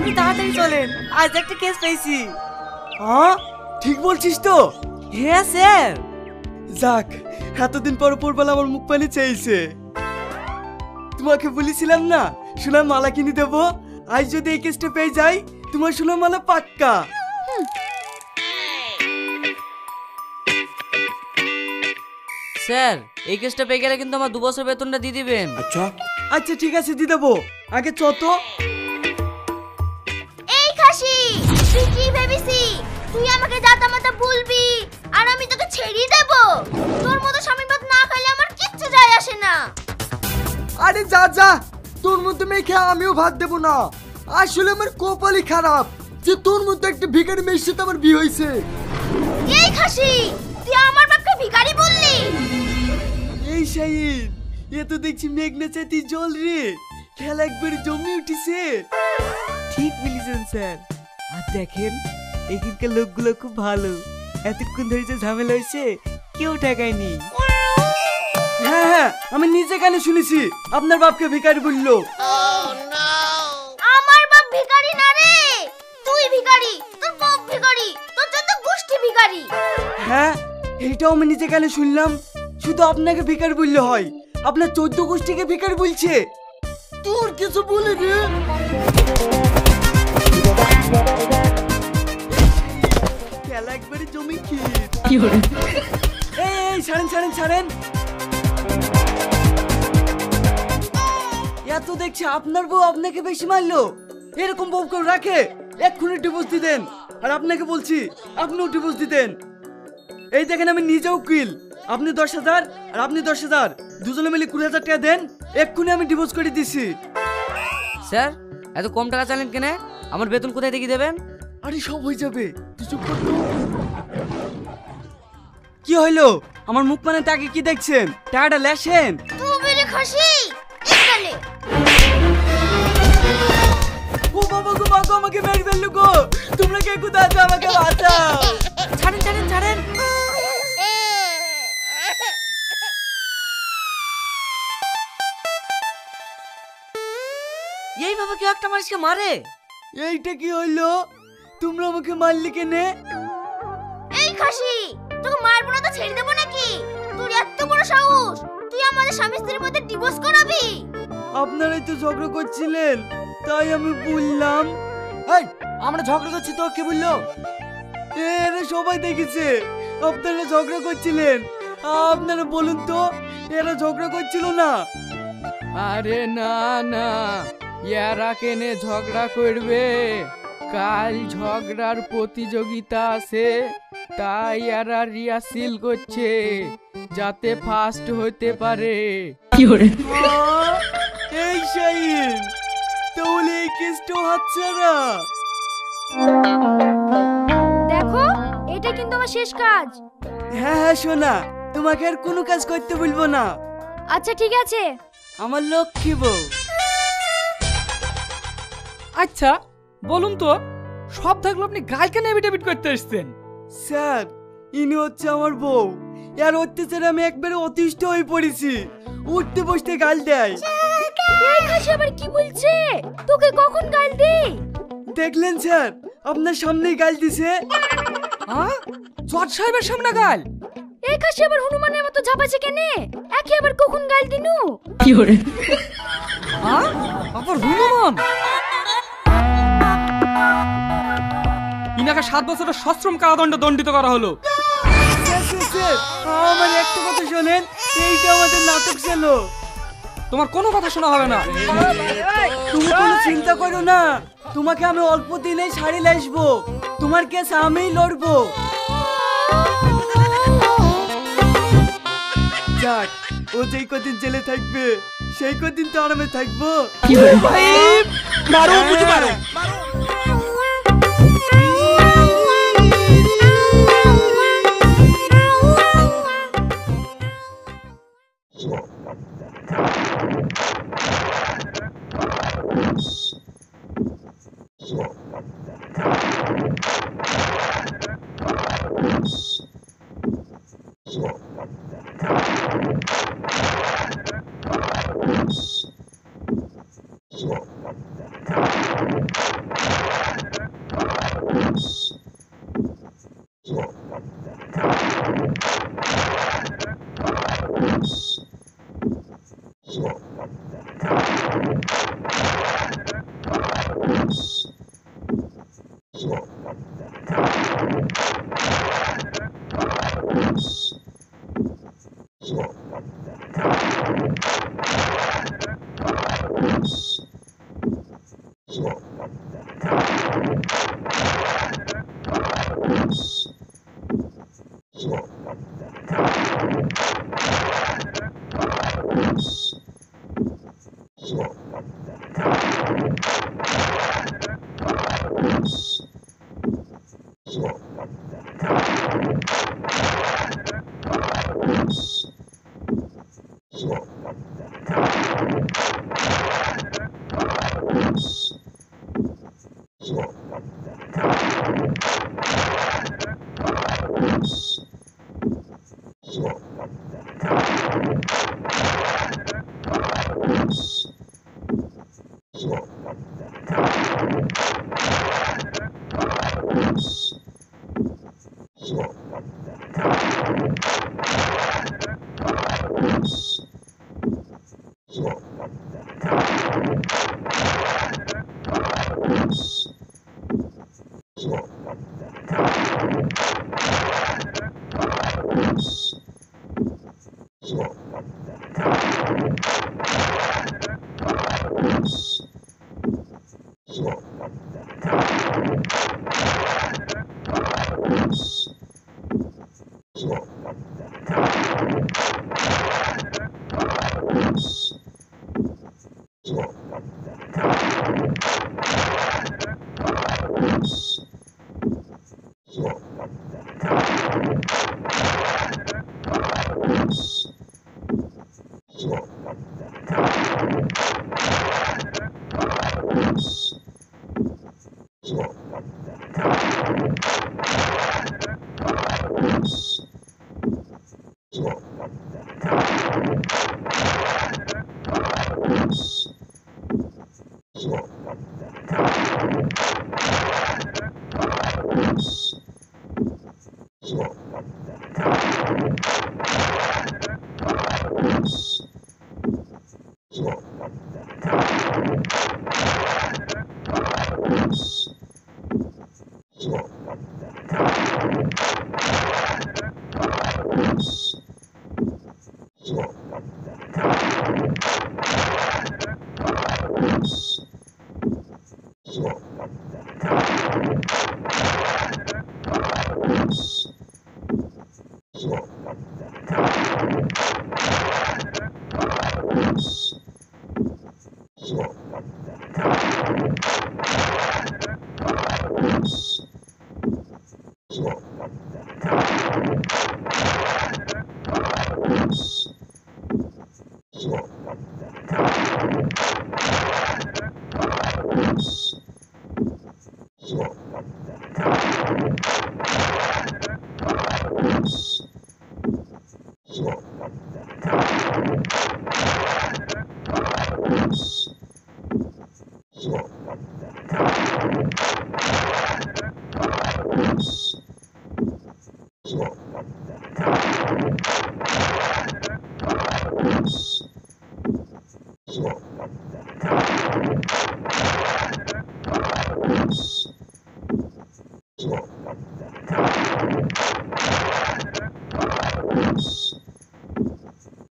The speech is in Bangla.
আপনি তাড়াতাড়ি চলেন, আজ একটা কেস পেয়েছি। হ্যাঁ ঠিক বলছিস তো? হ্যাঁ স্যার। যাক, এতদিন পর উপরবেলা আমার মুখ পানি চেয়েছে। তোমাকে বলেছিলাম না সোনার মালা কিনে দেবো, আজ যদি এই কেসটা পেয়ে যাই তোমার সোনার মালা পাক্কা। স্যার এই কেসটা পেয়ে গেলে কিন্তু আমার 2 বছর বেতনটা দিয়ে দিবেন। আচ্ছা ঠিক আছে দিয়ে দেবো, আগে চ তো। এই খাসি, তুই কি ভেবেছি তুই আমাকে জাতামাতা বলবি আর আমি তোকে ছেড়ে দেব? তোর মতো স্বামীর ভাত না খাইলে আমার কিচ্ছু যায় আসে না। আরে যা যা, তোর মধ্যে মেখে আমিও ভাত দেবো না। আসলে আমার কপালই খারাপ যে তোর মধ্যে একটা ভিখারি মেয়ের সাথে আমার বিয়ে হয়েছে। এই খাসি, তুই আমার বাপকে ভিখারি বললি? এই শাহিন, এ তো দেখছি মেঘনা চাইতে জল রে, খেলা একবারে জমে উঠেছে। ঠিক বলেছেন স্যার। আর দেখেন এখানকার লোকগুলো খুব ভালো, এতক্ষণ ধরে যে ঝামেলা হয়েছে কেউ ঠেকায়নি। হ্যাঁ হ্যাঁ, আমি নিজে কানে শুনেছি আপনার বাপকে ভিখারি বললো। আমার বাপ ভিখারি না রে, তুই ভিখারি, তোর বাপ ভিখারি, তোর যত গোষ্ঠী ভিখারি। হ্যাঁ এইটাও আমি নিজে কানে শুনলাম। শুধু আপনাকে ভিখারি বললে হয়, আপনার 14 গোষ্ঠীকে ভিখারি বলছে। তোর কিছু বলে রে। খেলা একবারে জমি কি হলো? এই ছাড়েন ছাড়েন ছাড়েন। এত দেখছি আপনার বউ আপনাকে বেশি মারলো, এরকম বউ কেউ রাখে? এক্ষুনি ডিভোর্স দিতেন। আর আপনাকে বলছি আপনিও ডিভোর্স দিতেন। এই দেখেন আমি নিজে উকিল, আপনি 10,000 আর আপনি 10,000, দুজনে মিলে 20,000 টাকা দেন, এক্ষুনি আমি ডিভোর্স করে দিছি। স্যার এত কম টাকা চাইলেন কেন? আমার বেতন কোথায় থেকে দেবেন? আরে সব হয়ে যাবে, তুই চুপ কর তো। কি হইলো? আমার মুখ মানে তাকে কি দেখছেন? টাকাটা লেসেন। তুই মেরে খাসি এখানে। ও বাবা গো, মা গো, আমাকে মেরে ফেললো গো। তোমরা কে কোথায় আছো? আমাকে বাঁচাও। ছাড়েন ছাড়েন ছাড়েন। এইভাবে কেউ একটা মানুষকে মারে? এইটা কি হইলো? তোমরা আমাকে মারলি কেনে? এই খাসি, তোকে মারবো না তো ছেড়ে দেবো নাকি? তোর এত বড় সাহস, তুই আমাদের স্বামী স্ত্রীর মধ্যে ডিভোর্স করাবি? আপনারাই তো ঝগড়া করছিলেন, তাই আমি বললাম। এই আমরা ঝগড়া করছি তো কে বললো? এরা সবাই দেখেছে আপনারা ঝগড়া করছিলেন। আপনারা বলুন তো, এরা ঝগড়া করছিল না? আরে না না, এরা কেনে ঝগড়া করবে? কাল ঝগড়ার প্রতিযোগিতা আছে, তাই এরা রিহার্সেল করছে যাতে ফার্স্ট হতে পারে। এই শাহিন, তাহলে এই কেসটাও হাতছাড়া। দেখো, এটা কিন্তু আমার শেষ কাজ। হ্যাঁ হ্যাঁ সোনা, তোমাকে আর কোনো কাজ করতে বলবো না। আচ্ছা ঠিক আছে। আমার লক্ষ্মী বউ। আচ্ছা বলুন তো, সব থাকলো আপনি গাল কেন এভিডেভিট করতে এসেছেন? স্যার ইনি হচ্ছে আমার বউ, এর অত্যাচারে আমি একবারে অতিষ্ঠ হয়ে পড়েছি। উঠতে বসতে গাল দেয়। এই খাসি আবার কি বলছে? তোকে কখন গাল দেই? দেখলেন স্যার, আপনার সামনেই গাল দিছে। হ্যাঁ, জজ সাহেবের সামনে গাল? এই খাসি আবার হনুমানের মতো ঝাপাছে কেনে? একে আবার কখন গাল দিনু? হ্যাঁ, আবার হনুমান? ইনাকে 7 বছরের সশ্রম কারাদণ্ড দণ্ডিত করা হলো। স্যার আমার একটা কথা শোনেন, এইটা আমাদের নাটক ছিল। তোমার কোনো কথা শোনা হবে না। তুমি কোনো চিন্তা করো না, তোমাকে আমি অল্প দিনেই ছাড়িয়ে আসবো। তোমার কেস আমিই লড়বো। যাক, ও যেই কদিন জেলে থাকবে সেই কদিন তো আরামে থাকবো। মারো বুঝু মারো। you